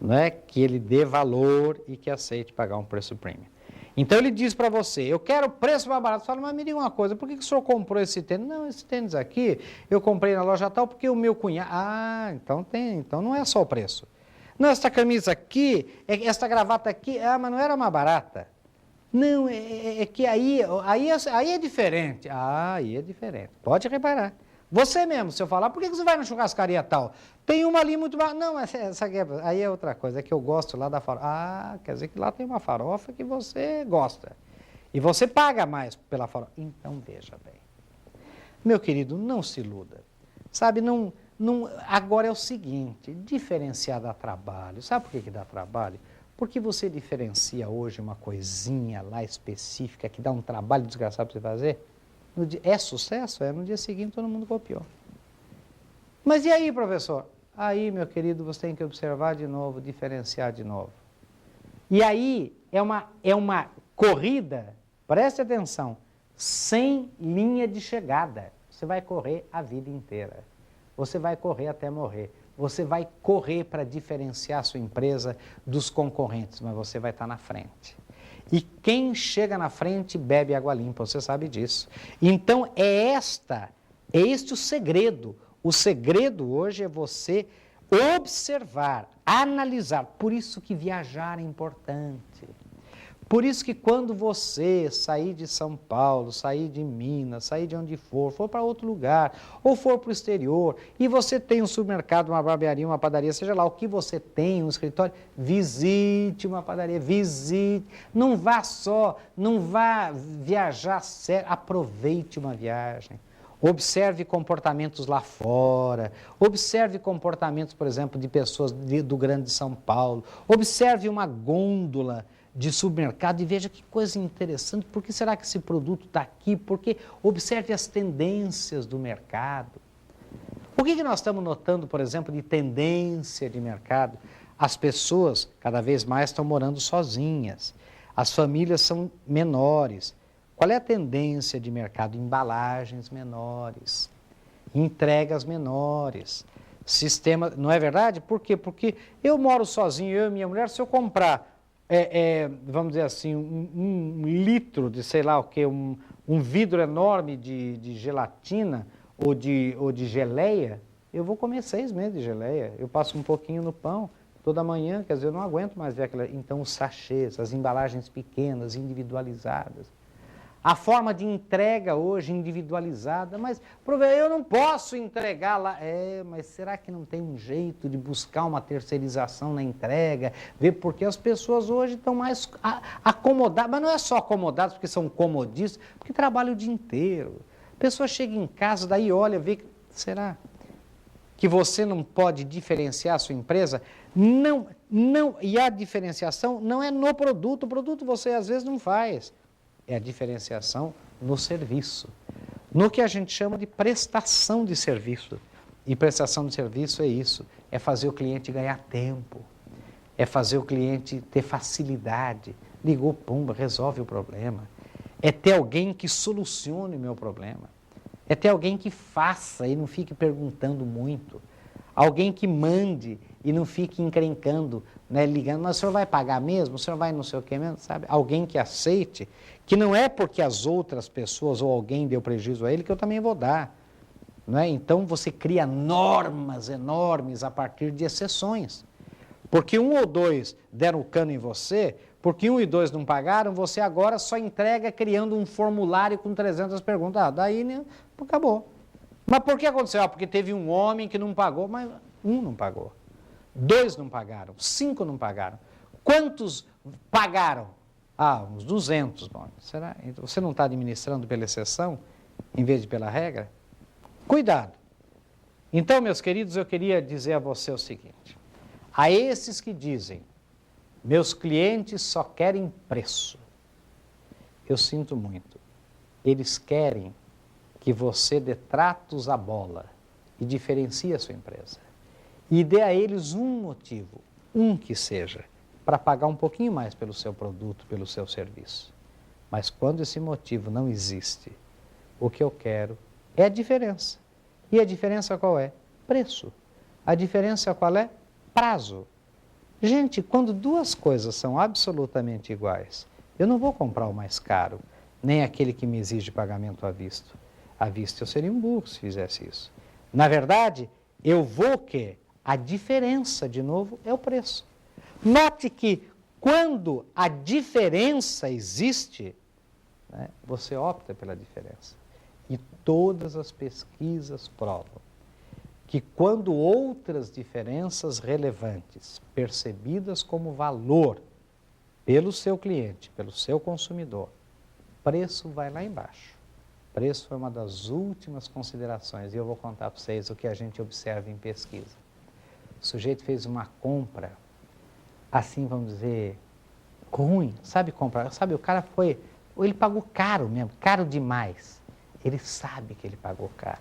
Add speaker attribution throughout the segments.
Speaker 1: não é? Que ele dê valor e que aceite pagar um preço premium. Então ele diz para você, eu quero preço mais barato. Você fala, mas me diga uma coisa, por que o senhor comprou esse tênis? Não, esse tênis aqui eu comprei na loja tal porque o meu cunhado... Ah, então não é só o preço. Não, essa camisa aqui, essa gravata aqui, mas não era mais barata. Não, é que aí é diferente. Ah, aí é diferente. Pode reparar. Você mesmo, se eu falar, por que você vai na churrascaria tal? Tem uma ali muito barata. Não, essa aqui aí é outra coisa, é que eu gosto lá da farofa. Ah, quer dizer que lá tem uma farofa que você gosta. E você paga mais pela farofa. Então, veja bem. Meu querido, não se iluda. Sabe, agora é o seguinte, diferenciar dá trabalho. Sabe por que dá trabalho? Porque você diferencia hoje uma coisinha lá específica que dá um trabalho desgraçado para você fazer. É sucesso? No dia seguinte todo mundo copiou. Mas e aí, professor? Aí, meu querido, você tem que observar de novo, diferenciar de novo. E aí é uma corrida, preste atenção, sem linha de chegada. Você vai correr a vida inteira. Você vai correr até morrer. Você vai correr para diferenciar a sua empresa dos concorrentes, mas você vai estar na frente. E quem chega na frente bebe água limpa, você sabe disso. Então é este o segredo. O segredo hoje é você observar, analisar. Por isso que viajar é importante. Por isso que quando você sair de São Paulo, sair de Minas, sair de onde for para outro lugar, ou for para o exterior, e você tem um supermercado, uma barbearia, uma padaria, seja lá o que você tem, um escritório, visite uma padaria, visite. Não vá viajar sério, aproveite uma viagem. Observe comportamentos lá fora, observe comportamentos, por exemplo, de pessoas do Grande São Paulo, observe uma gôndola de supermercado e veja que coisa interessante, por que será que esse produto está aqui? Porque observe as tendências do mercado. O que nós estamos notando, por exemplo, de tendência de mercado? As pessoas cada vez mais estão morando sozinhas, as famílias são menores. Qual é a tendência de mercado? Embalagens menores, entregas menores, sistema, não é verdade? Por quê? Porque eu moro sozinho, eu e minha mulher, se eu comprar vamos dizer assim, um litro de sei lá o que, um vidro enorme de gelatina ou de geleia, eu vou comer 6 meses de geleia. Eu passo um pouquinho no pão toda manhã, quer dizer, eu não aguento mais ver aquela... Então, os sachês, as embalagens pequenas, individualizadas. A forma de entrega hoje individualizada, mas eu não posso entregar lá. Mas será que não tem um jeito de buscar uma terceirização na entrega? Ver porque as pessoas hoje estão mais acomodadas, mas não é só acomodadas porque são comodistas, porque trabalham o dia inteiro. A pessoa chega em casa, daí olha, vê, será que você não pode diferenciar a sua empresa? Não, e a diferenciação não é no produto, o produto você às vezes não faz. É a diferenciação no serviço, no que a gente chama de prestação de serviço. E prestação de serviço é isso, é fazer o cliente ganhar tempo, é fazer o cliente ter facilidade. Ligou, pumba, resolve o problema. É ter alguém que solucione o meu problema. É ter alguém que faça e não fique perguntando muito. Alguém que mande e não fique encrencando, né, ligando, mas o senhor vai pagar mesmo? O senhor vai não sei o que mesmo? Sabe? Alguém que aceite, que não é porque as outras pessoas ou alguém deu prejuízo a ele que eu também vou dar. Não é? Então você cria normas enormes a partir de exceções. Porque 1 ou 2 deram o cano em você, porque 1 e 2 não pagaram, você agora só entrega criando um formulário com 300 perguntas. Daí né, acabou. Mas por que aconteceu? Porque teve um homem que não pagou, mas 1 não pagou. 2 não pagaram, 5 não pagaram. Quantos pagaram? Uns 200. Bom, será? Você não está administrando pela exceção, em vez de pela regra? Cuidado. Então, meus queridos, eu queria dizer a você o seguinte. A esses que dizem, meus clientes só querem preço. Eu sinto muito. Eles querem que você dê tratos à bola e diferencie a sua empresa. E dê a eles um motivo, um que seja, para pagar um pouquinho mais pelo seu produto, pelo seu serviço. Mas quando esse motivo não existe, o que eu quero é a diferença. E a diferença qual é? Preço. A diferença qual é? Prazo. Gente, quando duas coisas são absolutamente iguais, eu não vou comprar o mais caro, nem aquele que me exige pagamento à vista. À vista eu seria um burro se fizesse isso. Na verdade, eu vou o quê? A diferença, de novo, é o preço. Note que quando a diferença existe, né, você opta pela diferença. E todas as pesquisas provam que quando outras diferenças relevantes, percebidas como valor pelo seu cliente, pelo seu consumidor, preço vai lá embaixo. Preço é uma das últimas considerações, e eu vou contar para vocês o que a gente observa em pesquisa. O sujeito fez uma compra, assim vamos dizer, ruim, sabe comprar, sabe, o cara foi, ele pagou caro mesmo, caro demais. Ele sabe que ele pagou caro.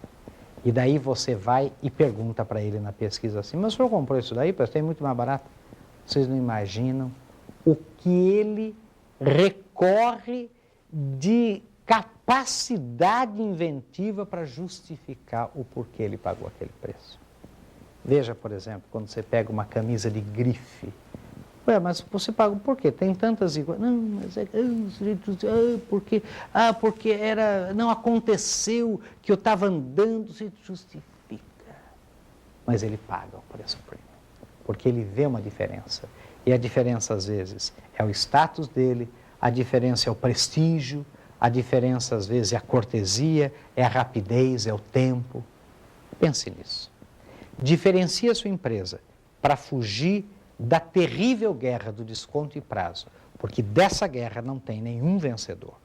Speaker 1: E daí você vai e pergunta para ele na pesquisa assim, mas o senhor comprou isso daí? Tem muito mais barato. Vocês não imaginam o que ele recorre de capacidade inventiva para justificar o porquê ele pagou aquele preço. Veja, por exemplo, quando você pega uma camisa de grife. Ué, mas você paga por quê? Tem tantas iguais. Não, mas porque era, não aconteceu que eu estava andando, se justifica. Mas ele paga o preço premium, porque ele vê uma diferença. E a diferença, às vezes, é o status dele, a diferença é o prestígio, a diferença, às vezes, é a cortesia, é a rapidez, é o tempo. Pense nisso. Diferencia a sua empresa para fugir da terrível guerra do desconto e prazo, porque dessa guerra não tem nenhum vencedor.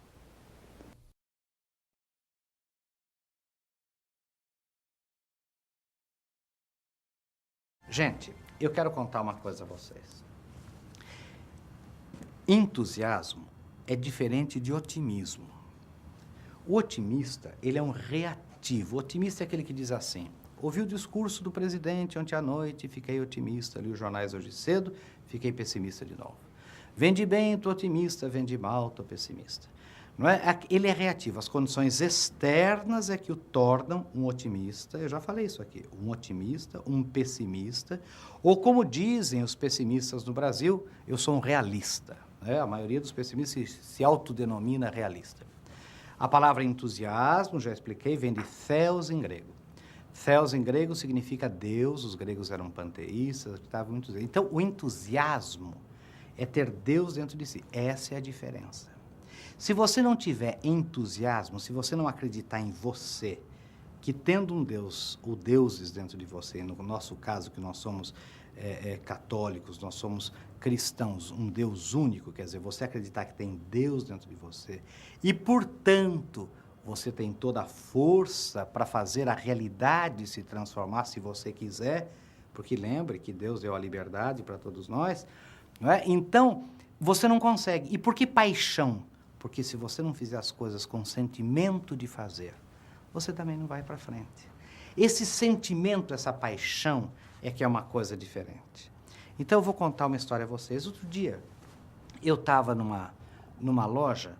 Speaker 1: Gente, eu quero contar uma coisa a vocês. Entusiasmo é diferente de otimismo. O otimista, ele é um reativo. O otimista é aquele que diz assim: ouvi o discurso do presidente ontem à noite, fiquei otimista, li os jornais hoje cedo, fiquei pessimista de novo. Vendi bem, estou otimista, vendi mal, estou pessimista. Não é? Ele é reativo, as condições externas é que o tornam um otimista, eu já falei isso aqui, um otimista, um pessimista, ou como dizem os pessimistas no Brasil, eu sou um realista. Né? A maioria dos pessimistas se autodenomina realista. A palavra entusiasmo, já expliquei, vem de theos em grego. Theos em grego significa Deus, os gregos eram panteístas, estavam muito. Então, o entusiasmo é ter Deus dentro de si. Essa é a diferença. Se você não tiver entusiasmo, se você não acreditar em você, que tendo um Deus, ou deuses dentro de você, no nosso caso, que nós somos católicos, nós somos cristãos, um Deus único, quer dizer, você acreditar que tem Deus dentro de você, e, portanto, você tem toda a força para fazer a realidade se transformar, se você quiser, porque lembre que Deus deu a liberdade para todos nós, não é? Então, você não consegue. E por que paixão? Porque se você não fizer as coisas com sentimento de fazer, você também não vai para frente. Esse sentimento, essa paixão, é que é uma coisa diferente. Então, eu vou contar uma história a vocês. Outro dia, eu estava numa loja,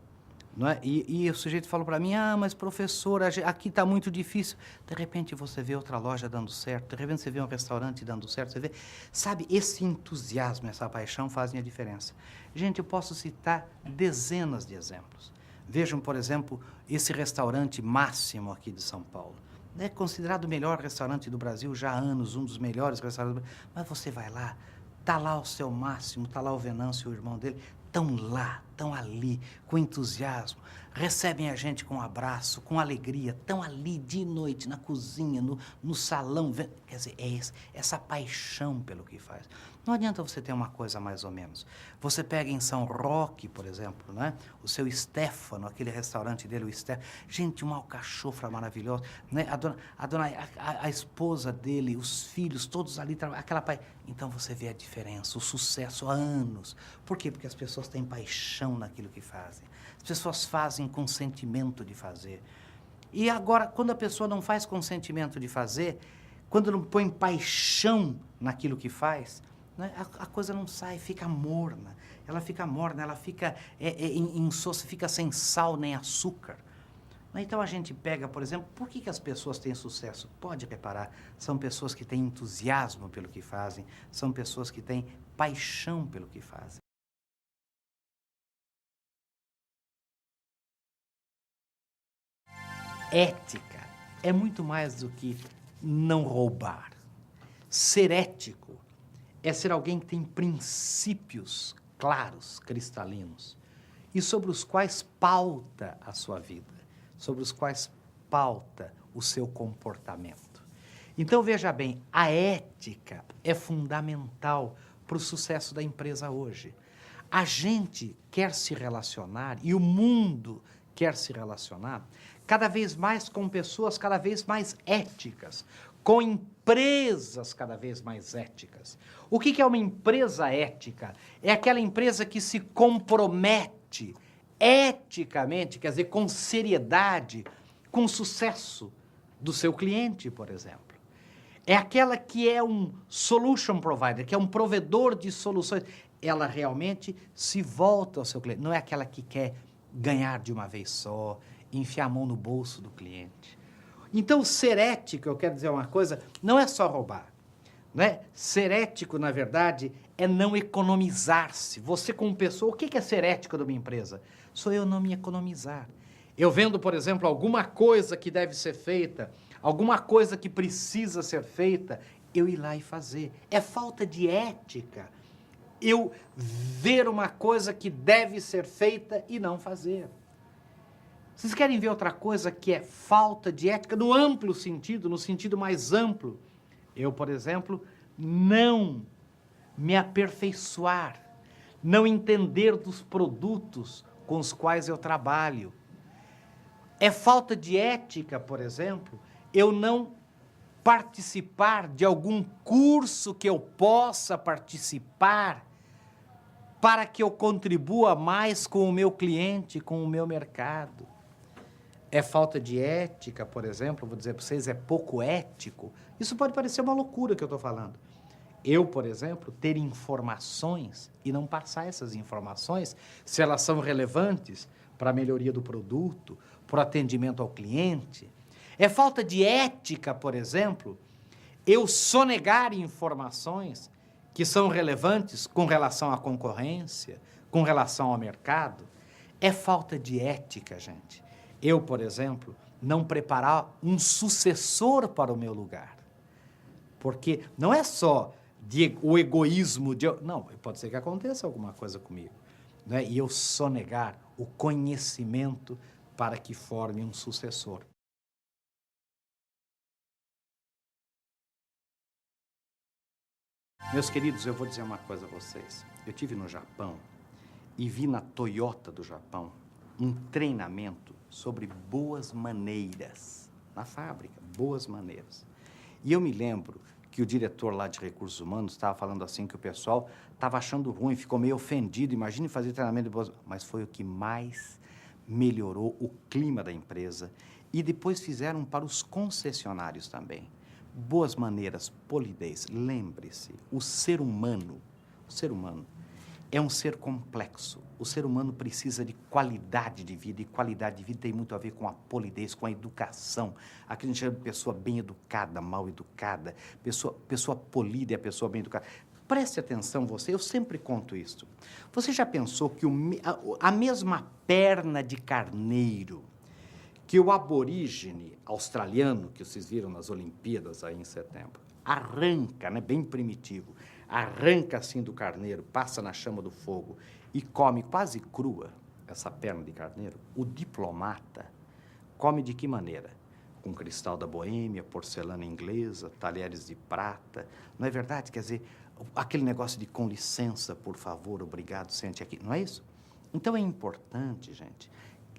Speaker 1: não é? E o sujeito falou para mim, mas professor, aqui está muito difícil. De repente você vê outra loja dando certo, de repente você vê um restaurante dando certo, você vê... Sabe, esse entusiasmo, essa paixão fazem a diferença. Gente, eu posso citar dezenas de exemplos. Vejam, por exemplo, esse restaurante Máximo aqui de São Paulo. É considerado o melhor restaurante do Brasil já há anos, um dos melhores restaurantes do Brasil. Mas você vai lá, está lá o seu Máximo, está lá o Venâncio, o irmão dele, estão lá, estão ali, com entusiasmo, recebem a gente com um abraço, com alegria, estão ali de noite, na cozinha, no salão, quer dizer, é essa paixão pelo que faz. Não adianta você ter uma coisa mais ou menos. Você pega em São Roque, por exemplo, né? O seu Stefano, aquele restaurante dele, o Stefano, gente, uma alcachofra maravilhosa, né? A esposa dele, os filhos, todos ali, aquela paixão. Então você vê a diferença, o sucesso há anos. Por quê? Porque as pessoas têm paixão naquilo que fazem. As pessoas fazem com sentimento de fazer. E agora, quando a pessoa não faz com sentimento de fazer, quando não põe paixão naquilo que faz, né, a coisa não sai, fica morna. Ela fica morna, ela fica insossa, fica sem sal nem açúcar.
Speaker 2: Então a gente pega, por exemplo, por que as pessoas têm sucesso? Pode reparar, são pessoas que têm entusiasmo pelo que fazem, são pessoas que têm paixão pelo que fazem. Ética é muito mais do que não roubar. Ser ético é ser alguém que tem princípios claros, cristalinos, e sobre os quais pauta a sua vida, sobre os quais pauta o seu comportamento. Então, veja bem, a ética é fundamental para o sucesso da empresa hoje. A gente quer se relacionar, e o mundo quer se relacionar, cada vez mais com pessoas cada vez mais éticas, com empresas cada vez mais éticas. O que é uma empresa ética? É aquela empresa que se compromete eticamente, quer dizer, com seriedade, com o sucesso do seu cliente, por exemplo. É aquela que é um solution provider, que é um provedor de soluções. Ela realmente se volta ao seu cliente. Não é aquela que quer ganhar de uma vez só, enfiar a mão no bolso do cliente. Então, ser ético, eu quero dizer uma coisa, não é só roubar. Né? Ser ético, na verdade, é não economizar-se. Você, como pessoa, o que é ser ético de uma empresa? Sou eu não me economizar. Eu vendo, por exemplo, alguma coisa que deve ser feita, alguma coisa que precisa ser feita, eu ir lá e fazer. É falta de ética eu ver uma coisa que deve ser feita e não fazer. Vocês querem ver outra coisa que é falta de ética no amplo sentido, no sentido mais amplo? Eu, por exemplo, não me aperfeiçoar, não entender dos produtos com os quais eu trabalho. É falta de ética, por exemplo, eu não participar de algum curso que eu possa participar para que eu contribua mais com o meu cliente, com o meu mercado. É falta de ética, por exemplo, vou dizer para vocês, é pouco ético. Isso pode parecer uma loucura que eu estou falando. Eu, por exemplo, ter informações e não passar essas informações, se elas são relevantes para a melhoria do produto, para o atendimento ao cliente. É falta de ética, por exemplo, eu sonegar informações que são relevantes com relação à concorrência, com relação ao mercado. É falta de ética, gente. Eu, por exemplo, não preparar um sucessor para o meu lugar. Porque não é só o egoísmo de... Não, pode ser que aconteça alguma coisa comigo. Né? E eu sonegar o conhecimento para que forme um sucessor. Meus queridos, eu vou dizer uma coisa a vocês. Eu estive no Japão e vi na Toyota do Japão um treinamento sobre boas maneiras. Na fábrica, boas maneiras. E eu me lembro que o diretor lá de recursos humanos estava falando assim que o pessoal estava achando ruim, ficou meio ofendido. Imagine fazer treinamento de boas... Mas foi o que mais melhorou o clima da empresa. E depois fizeram para os concessionários também. Boas maneiras, polidez. Lembre-se, o ser humano é um ser complexo. O ser humano precisa de qualidade de vida, e qualidade de vida tem muito a ver com a polidez, com a educação. Aqui a gente chama de pessoa bem educada, mal educada, pessoa polida é a pessoa bem educada. Preste atenção você, eu sempre conto isso. Você já pensou que a mesma perna de carneiro que o aborígene australiano, que vocês viram nas Olimpíadas aí em setembro, arranca, né, bem primitivo, arranca assim do carneiro, passa na chama do fogo e come quase crua essa perna de carneiro, o diplomata come de que maneira? Com cristal da Boêmia, porcelana inglesa, talheres de prata, não é verdade? Quer dizer, aquele negócio de com licença, por favor, obrigado, sente aqui, não é isso? Então é importante, gente,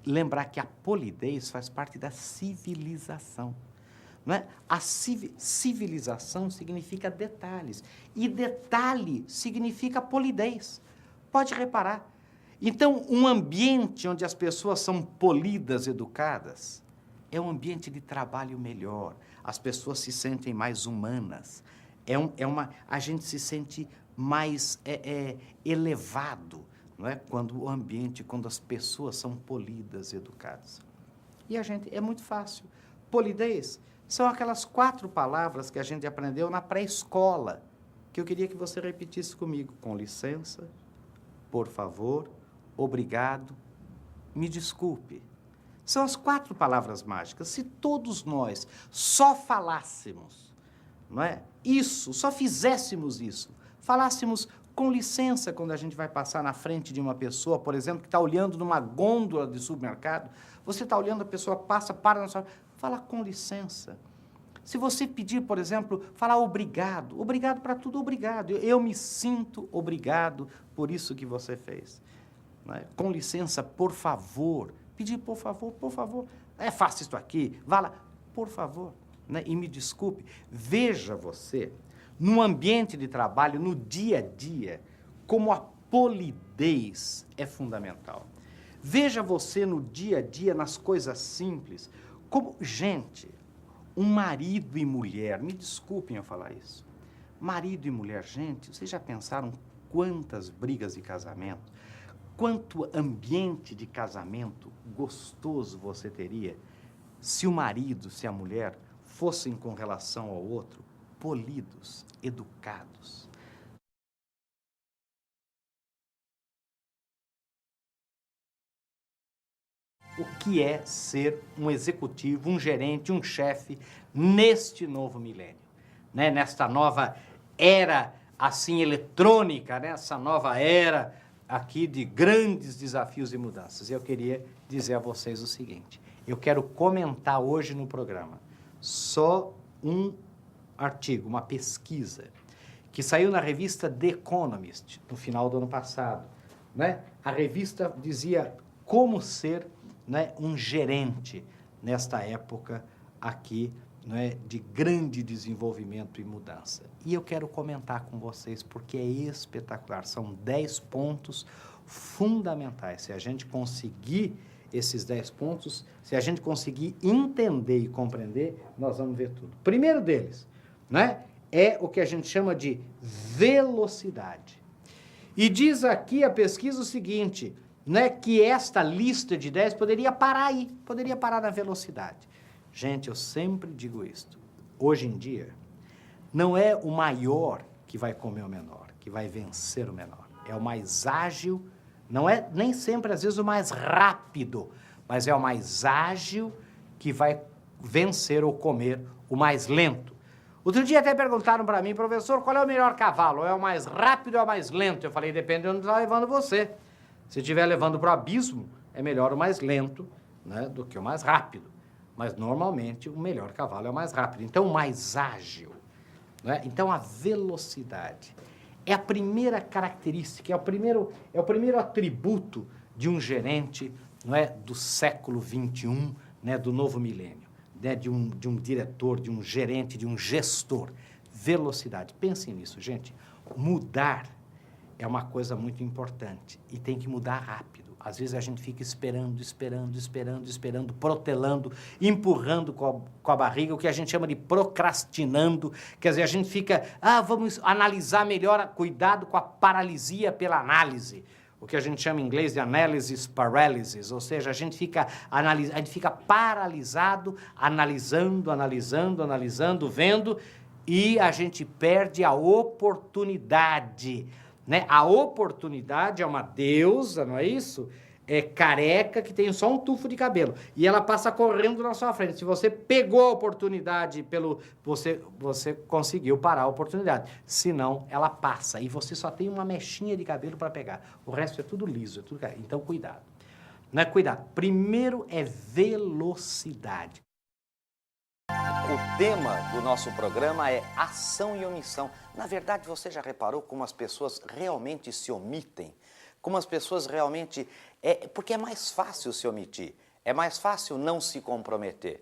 Speaker 2: lembrar que a polidez faz parte da civilização. Não é? A civilização significa detalhes. E detalhe significa polidez. Pode reparar. Então, um ambiente onde as pessoas são polidas, educadas, é um ambiente de trabalho melhor. As pessoas se sentem mais humanas. A gente se sente mais elevado. Não é? Quando o ambiente, quando as pessoas são polidas, educadas. E a gente, é muito fácil. Polidez são aquelas 4 palavras que a gente aprendeu na pré-escola, que eu queria que você repetisse comigo. Com licença, por favor, obrigado, me desculpe. São as 4 palavras mágicas. Se todos nós só falássemos, não é? Isso, só fizéssemos isso, falássemos com licença quando a gente vai passar na frente de uma pessoa, por exemplo, que está olhando numa gôndola de supermercado, você está olhando, a pessoa passa, para na sua... Fala com licença. Se você pedir, por exemplo, falar obrigado, obrigado para tudo, obrigado. Eu me sinto obrigado por isso que você fez. Não é? Com licença, por favor. Pedir por favor, por favor. É fácil isso aqui, vá lá, por favor. Né? E me desculpe, veja você, no ambiente de trabalho, no dia a dia, como a polidez é fundamental. Veja você no dia a dia, nas coisas simples, como, gente, um marido e mulher, me desculpem eu falar isso, marido e mulher, gente, vocês já pensaram quantas brigas de casamento, quanto ambiente de casamento gostoso você teria se o marido, se a mulher fossem com relação ao outro polidos, educados. O que é ser um executivo, um gerente, um chefe neste novo milênio, né? Nesta nova era assim eletrônica, nessa nova era aqui de grandes desafios e mudanças. Eu queria dizer a vocês o seguinte, eu quero comentar hoje no programa só um artigo, uma pesquisa, que saiu na revista The Economist, no final do ano passado. Né? A revista dizia como ser, né, um gerente nesta época aqui, né, de grande desenvolvimento e mudança. E eu quero comentar com vocês porque é espetacular. São 10 pontos fundamentais. Se a gente conseguir esses 10 pontos, se a gente conseguir entender e compreender, nós vamos ver tudo. O primeiro deles, né, é o que a gente chama de velocidade. E diz aqui a pesquisa o seguinte, né, que esta lista de 10 poderia parar aí, poderia parar na velocidade. Gente, eu sempre digo isto, hoje em dia, não é o maior que vai comer o menor, que vai vencer o menor, é o mais ágil, não é nem sempre, às vezes, o mais rápido, mas é o mais ágil que vai vencer ou comer o mais lento. Outro dia até perguntaram para mim, professor, qual é o melhor cavalo? É o mais rápido ou é o mais lento? Eu falei, depende de onde está levando você. Se estiver levando para o abismo, é melhor o mais lento, né, do que o mais rápido. Mas, normalmente, o melhor cavalo é o mais rápido. Então, o mais ágil. Né? Então, a velocidade é a primeira característica, é o primeiro atributo de um gerente, não é, do século XXI, né, do novo milênio, né, de um diretor, de um gerente, de um gestor. Velocidade. Pensem nisso, gente. Mudar é uma coisa muito importante e tem que mudar rápido. Às vezes a gente fica esperando, protelando, empurrando com a barriga, o que a gente chama de procrastinando. Quer dizer, a gente fica, vamos analisar melhor, cuidado com a paralisia pela análise. O que a gente chama em inglês de analysis paralysis, ou seja, a gente fica paralisado, analisando, vendo, e a gente perde a oportunidade. Né? A oportunidade é uma deusa, não é isso? É careca que tem só um tufo de cabelo. E ela passa correndo na sua frente. Se você pegou a oportunidade, você conseguiu parar a oportunidade. Se não, ela passa. E você só tem uma mechinha de cabelo para pegar. O resto é tudo liso. É tudo... Então, cuidado. Não é cuidado. Primeiro é velocidade.
Speaker 3: O tema do nosso programa é ação e omissão. Na verdade, você já reparou como as pessoas realmente se omitem? Como as pessoas realmente... Porque é mais fácil se omitir, é mais fácil não se comprometer.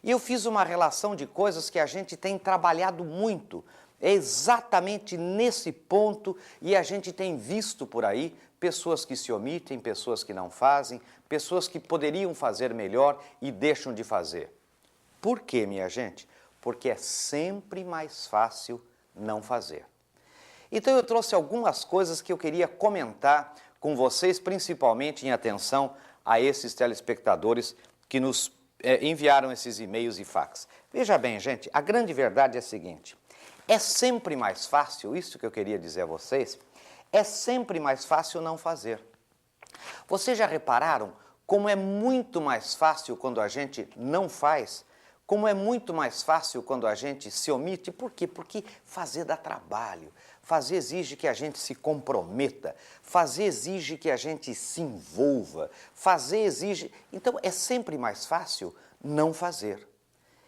Speaker 3: E eu fiz uma relação de coisas que a gente tem trabalhado muito, exatamente nesse ponto, e a gente tem visto por aí pessoas que se omitem, pessoas que não fazem, pessoas que poderiam fazer melhor e deixam de fazer. Por quê, minha gente? Porque é sempre mais fácil não fazer. Então eu trouxe algumas coisas que eu queria comentar com vocês, principalmente em atenção a esses telespectadores que nos enviaram esses e-mails e fax. Veja bem, gente, a grande verdade é a seguinte, é sempre mais fácil, isso que eu queria dizer a vocês, é sempre mais fácil não fazer. Vocês já repararam como é muito mais fácil quando a gente não faz? Como é muito mais fácil quando a gente se omite? Por quê? Porque fazer dá trabalho, fazer exige que a gente se comprometa, fazer exige que a gente se envolva, fazer exige... Então, é sempre mais fácil não fazer.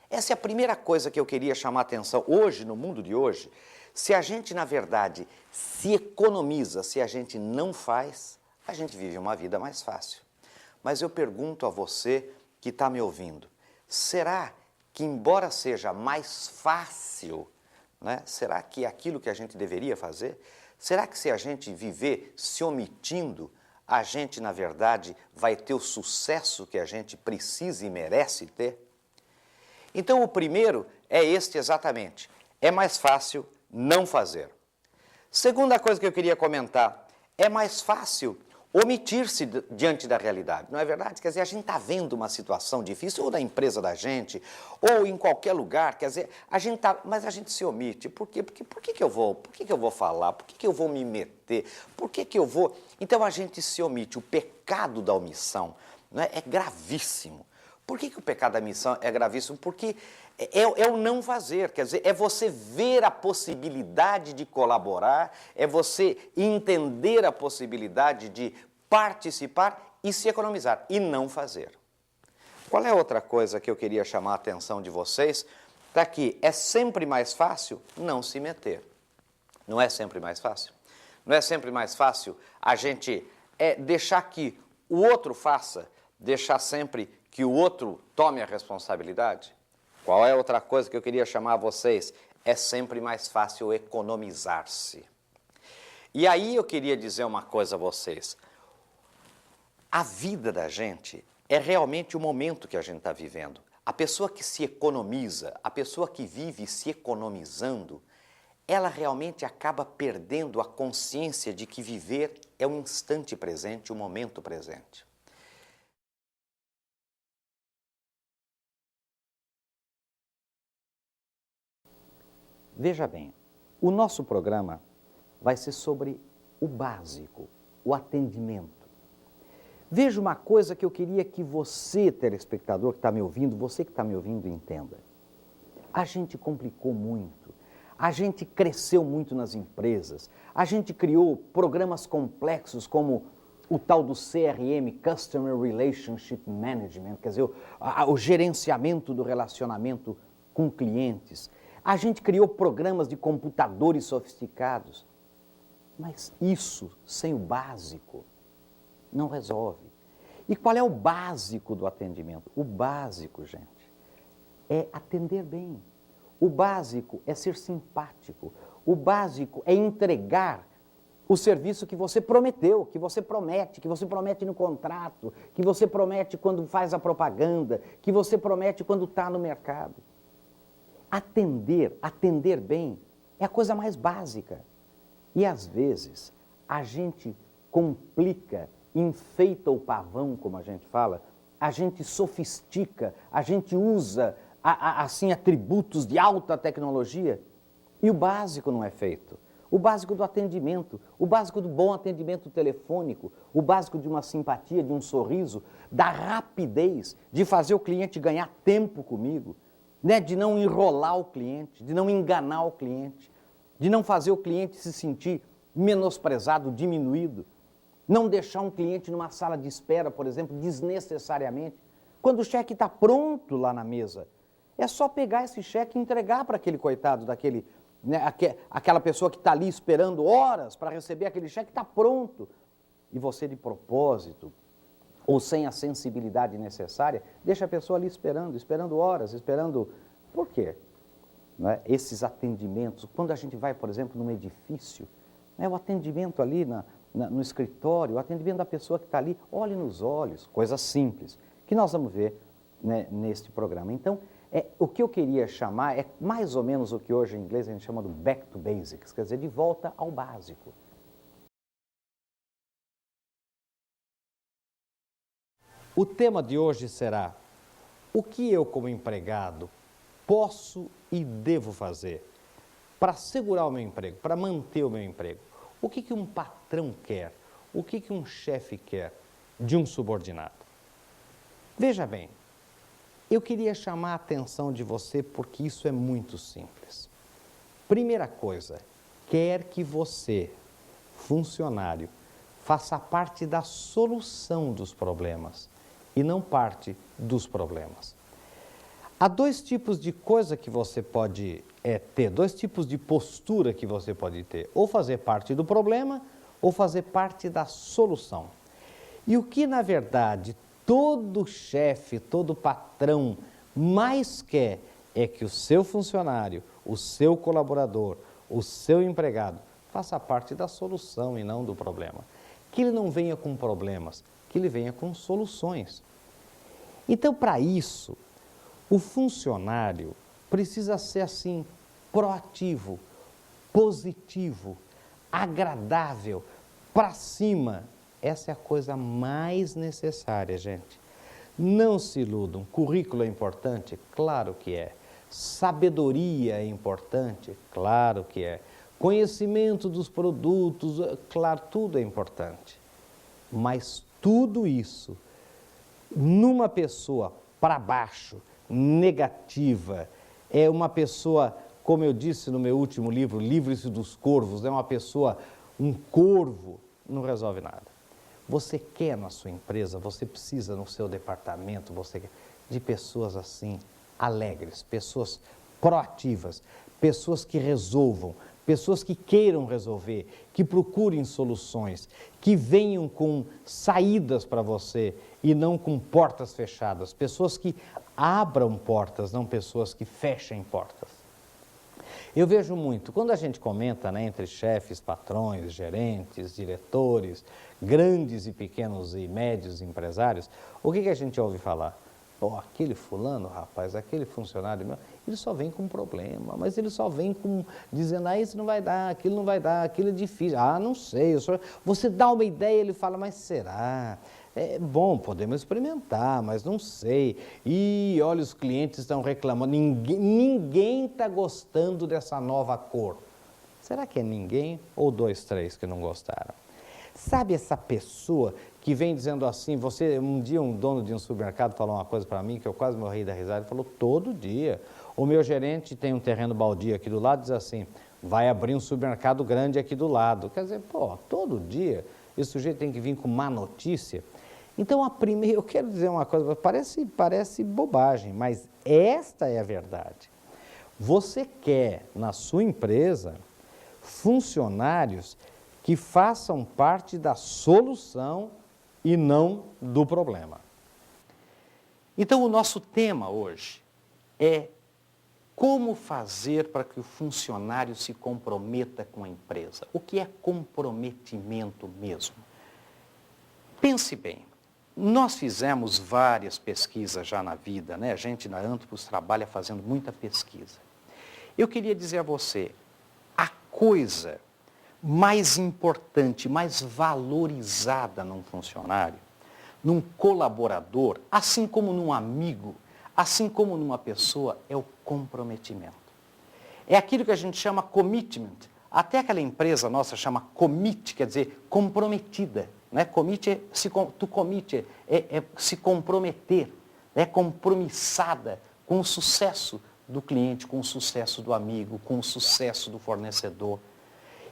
Speaker 3: Essa é a primeira coisa que eu queria chamar a atenção hoje, no mundo de hoje. Se a gente, na verdade, se economiza, se a gente não faz, a gente vive uma vida mais fácil. Mas eu pergunto a você que está me ouvindo, será que, embora seja mais fácil, né, será que é aquilo que a gente deveria fazer? Será que se a gente viver se omitindo, a gente, na verdade, vai ter o sucesso que a gente precisa e merece ter? Então, o primeiro é este exatamente, é mais fácil não fazer. Segunda coisa que eu queria comentar, é mais fácil omitir-se diante da realidade, não é verdade? Quer dizer, a gente está vendo uma situação difícil, ou da empresa da gente, ou em qualquer lugar, quer dizer, mas a gente se omite. Por quê? Porque por que eu vou falar? Por que eu vou me meter? Por que eu vou... Então a gente se omite. O pecado da omissão, não é gravíssimo. Por que o pecado da omissão é gravíssimo? Porque é o não fazer, quer dizer, é você ver a possibilidade de colaborar, é você entender a possibilidade de participar e se economizar, e não fazer. Qual é outra coisa que eu queria chamar a atenção de vocês? Está aqui, é sempre mais fácil não se meter. Não é sempre mais fácil? Não é sempre mais fácil a gente deixar que o outro faça, deixar sempre que o outro tome a responsabilidade? Qual é outra coisa que eu queria chamar a vocês? É sempre mais fácil economizar-se. E aí eu queria dizer uma coisa a vocês. A vida da gente é realmente o momento que a gente está vivendo. A pessoa que se economiza, a pessoa que vive se economizando, ela realmente acaba perdendo a consciência de que viver é o instante presente, o momento presente. Veja bem, o nosso programa vai ser sobre o básico, o atendimento. Veja uma coisa que eu queria que você, telespectador que está me ouvindo, você que está me ouvindo, entenda. A gente complicou muito, a gente cresceu muito nas empresas, a gente criou programas complexos como o tal do CRM, Customer Relationship Management, quer dizer, o gerenciamento do relacionamento com clientes. A gente criou programas de computadores sofisticados, mas isso, sem o básico, não resolve. E qual é o básico do atendimento? O básico, gente, é atender bem. O básico é ser simpático. O básico é entregar o serviço que você prometeu, que você promete no contrato, que você promete quando faz a propaganda, que você promete quando está no mercado. Atender bem é a coisa mais básica. E às vezes a gente complica, enfeita o pavão, como a gente fala, a gente sofistica, a gente usa assim atributos de alta tecnologia e o básico não é feito. O básico do atendimento, o básico do bom atendimento telefônico, o básico de uma simpatia, de um sorriso, da rapidez, de fazer o cliente ganhar tempo comigo, né, de não enrolar o cliente, de não enganar o cliente, de não fazer o cliente se sentir menosprezado, diminuído, não deixar um cliente numa sala de espera, por exemplo, desnecessariamente, quando o cheque está pronto lá na mesa. É só pegar esse cheque e entregar para aquele coitado, aquela pessoa que está ali esperando horas para receber aquele cheque, está pronto. E você, de propósito, ou sem a sensibilidade necessária, deixa a pessoa ali esperando horas, esperando... Por quê? Não é? Esses atendimentos, quando a gente vai, por exemplo, num edifício, né, o atendimento ali no escritório, o atendimento da pessoa que está ali, olhe nos olhos, coisas simples, que nós vamos ver, né, neste programa. Então, o que eu queria chamar é mais ou menos o que hoje em inglês a gente chama de back to basics, quer dizer, de volta ao básico. O tema de hoje será
Speaker 1: O que eu, como empregado, posso e devo fazer para segurar o meu emprego, para manter o meu emprego? O que um patrão quer? O que um chefe quer de um subordinado? Veja bem, eu queria chamar a atenção de você porque isso é muito simples. Primeira coisa, quer que você, funcionário, faça parte da solução dos problemas e não parte dos problemas. Há dois tipos de coisa que você pode ter, dois tipos de postura que você pode ter, ou fazer parte do problema ou fazer parte da solução. E o que, na verdade, todo chefe, todo patrão mais quer é que o seu funcionário, o seu colaborador, o seu empregado faça parte da solução e não do problema. Que ele não venha com problemas, que ele venha com soluções. Então, para isso, o funcionário precisa ser assim, proativo, positivo, agradável, para cima. Essa é a coisa mais necessária, gente. Não se iludam. Currículo é importante? Claro que é. Sabedoria é importante? Claro que é. Conhecimento dos produtos? Claro, tudo é importante. Mas tudo isso, numa pessoa para baixo, negativa, é uma pessoa, como eu disse no meu último livro, Livre-se dos Corvos, é uma pessoa, um corvo, não resolve nada. Você quer na sua empresa, você precisa no seu departamento, você quer de pessoas assim, alegres, pessoas proativas, pessoas que resolvam, pessoas que queiram resolver, que procurem soluções, que venham com saídas para você e não com portas fechadas, pessoas que abram portas, não pessoas que fechem portas. Eu vejo muito, quando a gente comenta, né, entre chefes, patrões, gerentes, diretores, grandes e pequenos e médios empresários, o que a gente ouve falar? Oh, aquele fulano, rapaz, aquele funcionário meu, ele só vem com problema, mas ele só vem com, dizendo, isso não vai dar, aquilo não vai dar, aquilo é difícil. Não sei, você dá uma ideia, ele fala, mas será? É bom, podemos experimentar, mas não sei. E olha, os clientes estão reclamando, ninguém está gostando dessa nova cor. Será que é ninguém ou 2, 3 que não gostaram? Sabe essa pessoa que vem dizendo assim, um dia um dono de um supermercado falou uma coisa para mim que eu quase morri da risada, ele falou, todo dia. O meu gerente tem um terreno baldio aqui do lado, diz assim, vai abrir um supermercado grande aqui do lado. Quer dizer, todo dia esse sujeito tem que vir com má notícia. Então, eu quero dizer uma coisa, parece bobagem, mas esta é a verdade. Você quer, na sua empresa, funcionários que façam parte da solução e não do problema.
Speaker 2: Então, o nosso tema hoje é como fazer para que o funcionário se comprometa com a empresa. O que é comprometimento mesmo? Pense bem. Nós fizemos várias pesquisas já na vida, né? A gente na Antropos trabalha fazendo muita pesquisa. Eu queria dizer a você, a coisa mais importante, mais valorizada num funcionário, num colaborador, assim como num amigo, assim como numa pessoa, é o comprometimento. É aquilo que a gente chama commitment. Até aquela empresa nossa chama commit, quer dizer, comprometida. Né? Commit é se comprometer, é compromissada com o sucesso do cliente, com o sucesso do amigo, com o sucesso do fornecedor.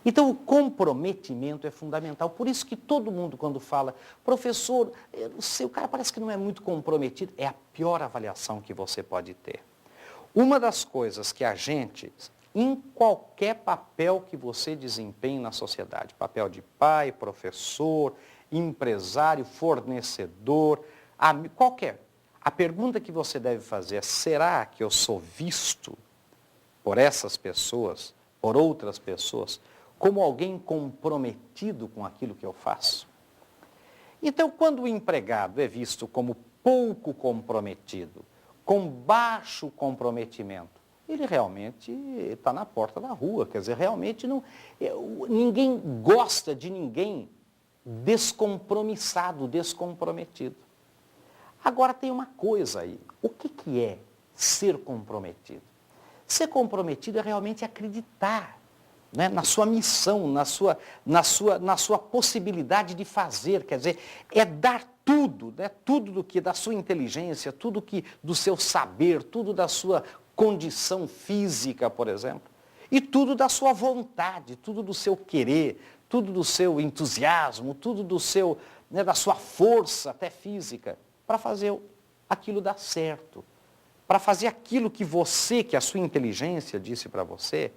Speaker 2: Então, o comprometimento é fundamental. Por isso que todo mundo, quando fala, professor, eu não sei, o cara parece que não é muito comprometido, é a pior avaliação que você pode ter. Uma das coisas que a gente, em qualquer papel que você desempenhe na sociedade, papel de pai, professor, empresário, fornecedor, qualquer, a pergunta que você deve fazer é, será que eu sou visto por essas pessoas, por outras pessoas, como alguém comprometido com aquilo que eu faço? Então, quando o empregado é visto como pouco comprometido, com baixo comprometimento, ele realmente está na porta da rua, quer dizer, realmente ninguém gosta de ninguém descompromissado, descomprometido.
Speaker 3: Agora tem uma coisa aí, o que é ser comprometido? Ser comprometido é realmente acreditar, né, na sua missão, na sua possibilidade de fazer, quer dizer, é dar tudo, né, tudo da sua inteligência, tudo do seu saber, tudo da sua condição física, por exemplo, e tudo da sua vontade, tudo do seu querer, tudo do seu entusiasmo, tudo né, da sua força até física, para fazer aquilo dar certo, para fazer aquilo que a sua inteligência disse para você,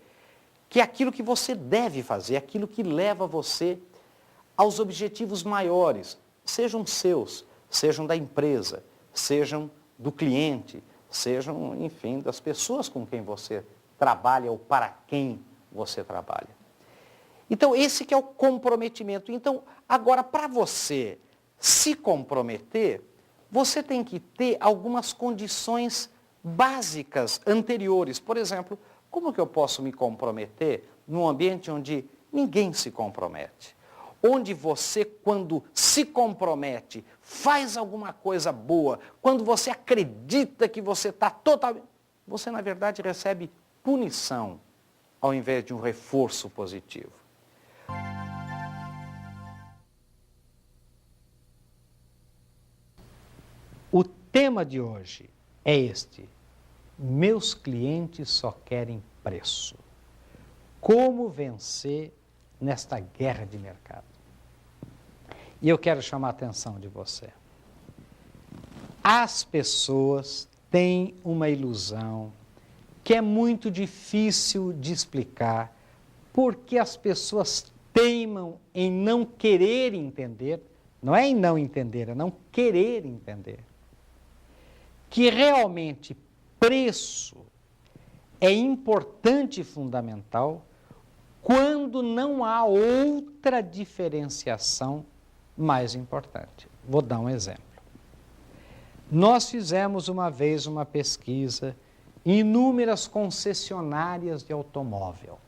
Speaker 3: que é aquilo que você deve fazer, aquilo que leva você aos objetivos maiores, sejam seus, sejam da empresa, sejam do cliente, sejam, enfim, das pessoas com quem você trabalha ou para quem você trabalha. Então, esse que é o comprometimento. Então, agora, para você se comprometer, você tem que ter algumas condições básicas anteriores. Por exemplo, como que eu posso me comprometer num ambiente onde ninguém se compromete? Onde você, quando se compromete, faz alguma coisa boa, quando você acredita que você está totalmente... Você, na verdade, recebe punição ao invés de um reforço positivo.
Speaker 1: O tema de hoje é este: meus clientes só querem preço. Como vencer nesta guerra de mercado? E eu quero chamar a atenção de você. As pessoas têm uma ilusão que é muito difícil de explicar, porque as pessoas teimam em não querer entender, não é em não entender, é não querer entender, que realmente preço é importante e fundamental quando não há outra diferenciação mais importante. Vou dar um exemplo. Nós fizemos uma vez uma pesquisa em inúmeras concessionárias de automóvel.